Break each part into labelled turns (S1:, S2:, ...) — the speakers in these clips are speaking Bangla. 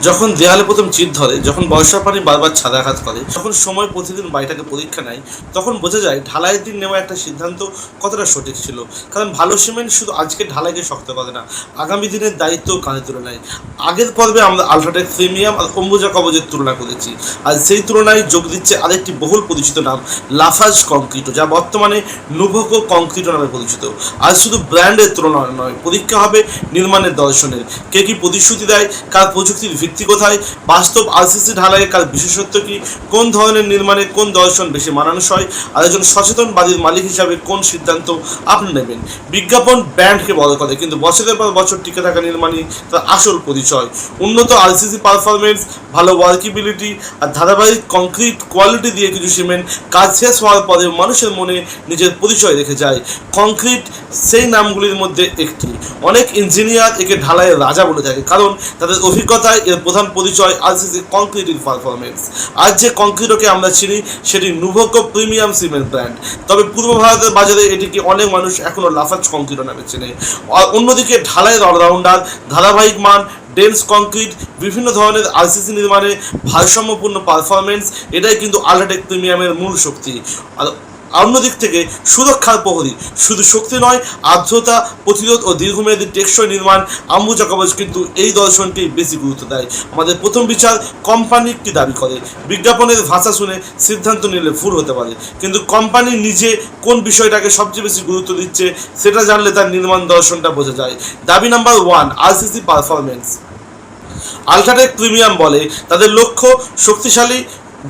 S1: যখন দেয়ালে প্রথম চিট ধরে, যখন বর্ষার পানি বারবার ছাদাঘাত করে, যখন সময় প্রতিদিন বাড়িটাকে পরীক্ষা নেয়, তখন বোঝা যায় ঢালাইয়ের দিন নেওয়া একটা সিদ্ধান্ত কতটা সঠিক ছিল। কারণ ভালো সিমেন্ট শুধু আজকে ঢালাইকে শক্ত করে না, আগামী দিনের দায়িত্ব কাঁধে তুলে নেয়। আগের পর্বে আমরা আলট্রাটেক প্রিমিয়াম আর অম্বুজা কবচের তুলনা করেছি, আর সেই তুলনায় যোগ দিচ্ছে আরেকটি বহুল পরিচিত নাম, লাফাজ কংক্রিটো, যা বর্তমানে নুভোকো কংক্রিটো নামে পরিচিত। আজ শুধু ব্র্যান্ডের তুলনা নয়, পরীক্ষা হবে নির্মাণের দর্শনের। কে কি প্রতিশ্রুতি দেয়, কার প্রযুক্তির ভিত্তি কোথায়, বাস্তব আরসিসি ঢালাইয়ের কার বিশেষত্ব কি, কোন ধরনের নির্মাণে কোন দর্শন বেশি মানানসই, আর একজন সচেতন বাড়ির মালিক হিসাবে কোন সিদ্ধান্ত আপনি নেবেন। বিজ্ঞাপন ব্র্যান্ডকে বড় করে, কিন্তু বছরের পর বছর টিকে থাকা নির্মাণই তার আসল পরিচয়। উন্নত আরসিসি পারফরমেন্স, ভালো ওয়ার্কিবিলিটি আর ধারাবাহিক কংক্রিট কোয়ালিটি দিয়ে কিছু সিমেন্ট কাজ শেষ হওয়ার পরে মানুষের মনে নিজের পরিচয় রেখে যায়। কংক্রিট সেই নামগুলির মধ্যে একটি। অনেক ইঞ্জিনিয়ার একে ঢালাইয়ের রাজা বলে থাকে, কারণ তাদের অভিজ্ঞতায় এর প্রধান পরিচয় আরসিসি কংক্রিটের পারফরমেন্স। আজ যে কংক্রিটকে আমরা চিনি সেটি নুভোকো প্রিমিয়াম সিমেন্ট ব্র্যান্ড, তবে পূর্ব ভারতের বাজারে এটিকে অনেক মানুষ এখনও লাফাজ কংক্রিট নামে চেনে। অন্যদিকে ঢালাইয়ের অলরাউন্ডার, ধারাবাহিক মান, ডেন্স কংক্রিট, বিভিন্ন ধরনের আরসিসি নির্মাণে ভারসাম্যপূর্ণ পারফরমেন্স, এটাই কিন্তু আলট্রাটেক প্রিমিয়ামের মূল শক্তি। আর অন্যদিক থেকে সুরক্ষার প্রহরী, শুধু শক্তি নয়, আর্দ্রতা প্রতিরোধ ও দীর্ঘমেয়াদী টেকসই নির্মাণ, অম্বুজা কবচ কিন্তু এই দর্শনকেই বেশি গুরুত্ব দেয়। আমাদের প্রথম বিচার, কোম্পানি কি দাবি করে। বিজ্ঞাপনের ভাষা শুনে সিদ্ধান্ত নিলে ভুল হতে পারে, কিন্তু কোম্পানি নিজে কোন বিষয়টাকে সবচেয়ে বেশি গুরুত্ব দিচ্ছে সেটা জানলে তার নির্মাণ দর্শনটা বোঝা যায়। দাবি number 1, RCC performance. UltraTech premium বলে তাদের লক্ষ্য শক্তিশালী,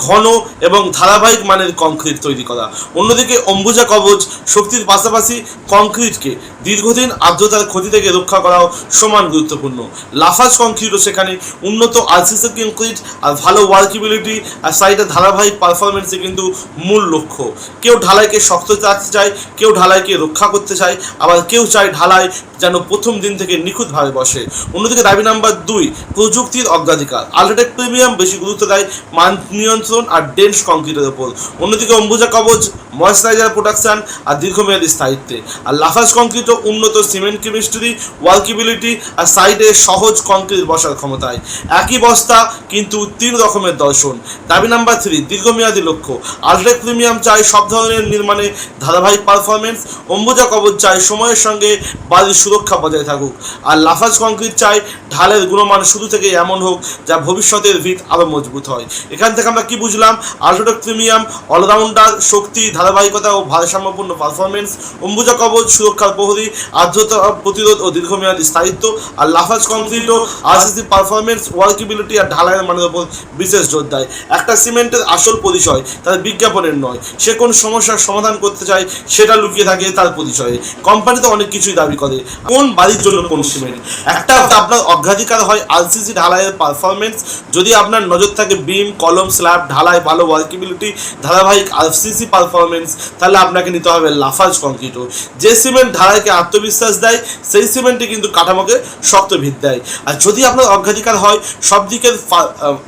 S1: ঘন এবং ধারাবাহিক মানের কংক্রিট তৈরি করা। অন্যদিকে অম্বুজা কবচ শক্তির পাশাপাশি কংক্রিটকে দীর্ঘদিন আর্দ্রতার ক্ষতি থেকে রক্ষা করাও সমান গুরুত্বপূর্ণ। লাফাজ কংক্রিটও সেখানে উন্নত আরসিসি কংক্রিট আর ভালো ওয়ার্কিবিলিটি আর সাইডে ধারাবাহিক পারফরমেন্সে কিন্তু মূল লক্ষ্য। কেউ ঢালাইকে শক্ত রাখতে চায়, কেউ ঢালাইকে রক্ষা করতে চায়, আবার কেউ চায় ঢালাই যেন প্রথম দিন থেকে নিখুঁতভাবে বসে। অন্যদিকে দাবি নাম্বার 2, প্রযুক্তির অগ্রাধিকার। আলট্রাটেক প্রিমিয়াম বেশি গুরুত্ব দেয় মান নিয়ন্ত্রণ আর ডেন্স কংক্রিটের ওপর। অন্যদিকে অম্বুজা কবচ ময়েশ্চারাইজার প্রোটেকশন আর দীর্ঘমেয়াদী স্থায়িত্বে। আর লাফাজ কংক্রিটও উন্নত সিমেন্ট কেমিস্ট্রি, ওয়ার্কিবিলিটি আর সাইডে সহজ কংক্রিট বসার ক্ষমতায়। একই বস্তা কিন্তু 3 রকমের দর্শন। দাবি নাম্বার 3, দীর্ঘমেয়াদী লক্ষ্য। আলট্রাটেক প্রিমিয়াম চাই সব ধরনের নির্মাণে ধারাবাহিক পারফরমেন্স, অম্বুজা কবচ চাই সময়ের সঙ্গে বাড়ির সুরক্ষা বজায় থাকুক, আর লাফাজ কংক্রিট চাই ঢালের গুণমান শুরু থেকে এমন হোক যা ভবিষ্যতের ভিত আরও মজবুত হয়। এখান থেকে আমরা কি বুঝলাম? আলট্রাটেক প্রিমিয়াম অলরাউন্ডার, শক্তি, ধারাবাহিকতা ও ভারসাম্যপূর্ণ পারফরমেন্স। অম্বুজা কবচ সুরক্ষার প্রহরী, আর্দ্রতা প্রতিরোধ ও দীর্ঘমেয়াদী স্থায়িত্ব। আর লাফাজ কংক্রিটও আরসিসি পারফরমেন্স, ওয়ার্কিবিলিটি আর ঢালাইয়ের মানের উপর বিশেষ জোর দেয়। একটা সিমেন্টের আসল পরিচয় তার বিজ্ঞাপনের নয়, সে কোন সমস্যার সমাধান করতে চায় সেটা লুকিয়ে থাকে তার পরিচয়ে। কোম্পানি তো অনেক কিছুই দাবি করে, কোন বাড়ির জন্য কোন সিমেন্ট। একটা আপনার অগ্রাধিকার হয় আরসিসি ঢালাইয়ের পারফরমেন্স। যদি আপনার নজর থাকে বিম, কলম, স্ল্যাব, ঢালাই, ভালো ওয়ার্কিবিলিটি, ধারাবাহিক আরসিসি পারফরমেন্স, তাহলে আপনাকে নিতে হবে লাফাজ কংক্রিটও। যে সিমেন্ট ঢালাইকে আত্মবিশ্বাস দেয় সেই সিমেন্টই কিন্তু কাঠামোকে শক্ত ভিত দেয়। আর যদি আপনার অগ্রাধিকার হয় সব দিকের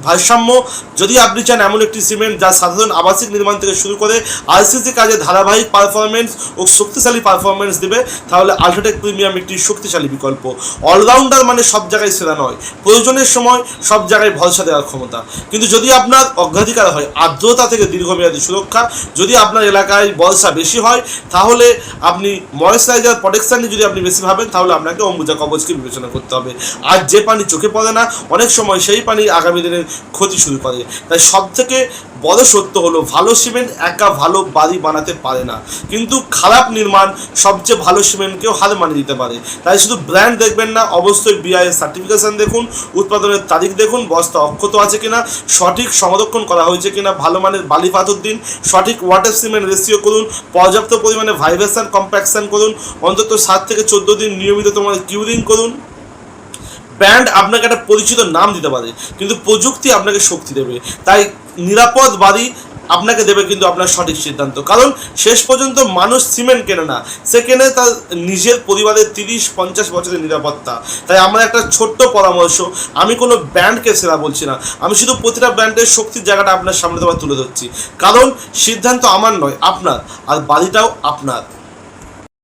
S1: ভারসাম্য, যদি আপনি চান এমন একটি সিমেন্ট যা সাধারণ আবাসিক নির্মাণ থেকে শুরু করে আরসিসি কাজে ধারাবাহিক পারফরমেন্স ও শক্তিশালী পারফরমেন্স দেবে, তাহলে আলট্রাটেক প্রিমিয়াম একটি শক্তিশালী বিকল্প। অলরাউন্ডার মানে সব জায়গায় সেরা নয়, প্রয়োজনের সময় সব জায়গায় ভরসা দেওয়ার ক্ষমতা। কিন্তু যদি আপনার অগ্রাধিকার হয় আর্দ্রতা থেকে দীর্ঘমেয়াদী সুরক্ষা, যদি আপনার এলাকায় বর্ষা বেশি হয় তাহলে আপনি ময়েশ্চারাইজার প্রোটেকশন যদি আপনি বেশি ভাবেন, তাহলে আপনাকে অম্বুজা কবচকে বিবেচনা করতে হবে। আর যে পানি চোখে পড়ে না, অনেক সময় সেই পানি আগামী দিনের ক্ষতি শুরু করে। তাই সব থেকে বড় সত্য হলো ভালো সিমেন্ট একা ভালো বাড়ি বানাতে পারে না, কিন্তু খারাপ নির্মাণ সবচেয়ে ভালো সিমেন্টকেও হার মানিয়ে দিতে পারে। তাই শুধু ব্র্যান্ড দেখবেন না, অবশ্যই বিআইএস সার্টিফিকেশন দেখুন, উৎপাদনের তারিখ দেখুন, বস্তা অক্ষত আছে কিনা, সঠিক সংরক্ষণ করা হয়েছে কিনা, ভালো মানের বালি পাথর দিন, সঠিক ওয়াটার সিমেন্ট রেশিও করুন, পর্যাপ্ত পরিমাণে ভাইব্রেশন কম্প্যাকশন করুন, অন্তত 7 থেকে 14 দিন নিয়মিত তোমাদের কিউরিং করুন। ব্র্যান্ড আপনাকে একটা পরিচিত নাম দিতে পারে, কিন্তু প্রযুক্তি আপনাকে শক্তি দেবে। তাই নিরাপদ বাড়ি আপনাকে দেবে কিন্তু আপনার সঠিক সিদ্ধান্ত। কারণ শেষ পর্যন্ত মানুষ সিমেন্ট কেনে না, সে কেনে তার নিজের পরিবারের 30-50 বছরের নিরাপত্তা। তাই আমার একটা ছোট্ট পরামর্শ, আমি কোনো ব্র্যান্ডকে সেরা বলছি না, আমি শুধু প্রতিটা ব্র্যান্ডের শক্তির জায়গাটা আপনার সামনে তুলে ধরছি। কারণ সিদ্ধান্ত আমার নয়, আপনার, আর বাড়িটাও আপনার।